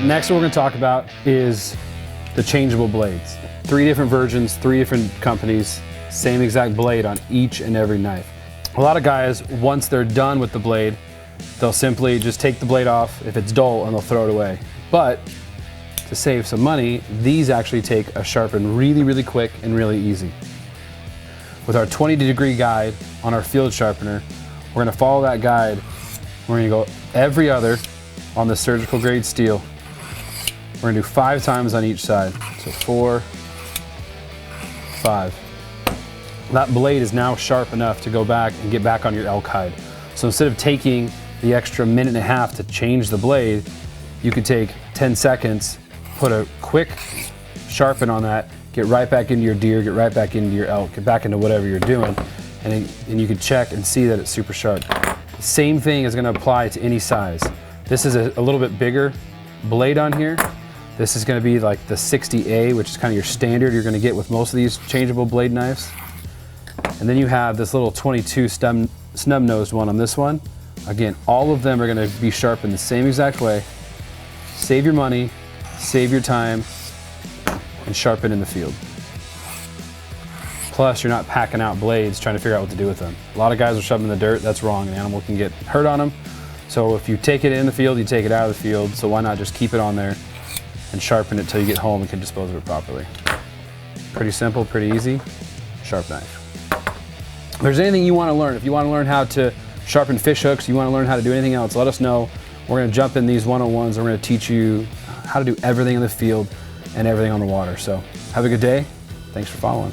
Next, what we're gonna talk about is the changeable blades. 3 different versions, 3 different companies, same exact blade on each and every knife. A lot of guys, once they're done with the blade, they'll simply just take the blade off if it's dull and they'll throw it away. But to save some money, these actually take a sharpen really, really quick and really easy. With our 20-degree guide on our field sharpener, we're gonna follow that guide. We're gonna go every other on the surgical grade steel. We're gonna do 5 times on each side. So 4, 5. That blade is now sharp enough to go back and get back on your elk hide. So instead of taking the extra minute and a half to change the blade, you could take 10 seconds, put a quick sharpen on that, get right back into your deer, get right back into your elk, get back into whatever you're doing, and you can check and see that it's super sharp. The same thing is gonna apply to any size. This is a little bit bigger blade on here. This is gonna be like the 60A, which is kind of your standard you're gonna get with most of these changeable blade knives. And then you have this little 22 snub-nosed one on this one. Again, all of them are gonna be sharpened the same exact way. Save your money, save your time, and sharpen in the field. Plus, you're not packing out blades trying to figure out what to do with them. A lot of guys will shove them in the dirt. That's wrong. An animal can get hurt on them. So if you take it in the field, you take it out of the field. So why not just keep it on there and sharpen it till you get home and can dispose of it properly. Pretty simple, pretty easy. Sharp knife. If there's anything you want to learn, if you want to learn how to sharpen fish hooks, you want to learn how to do anything else, let us know. We're going to jump in these 101s. We're going to teach you how to do everything in the field and everything on the water. So have a good day. Thanks for following.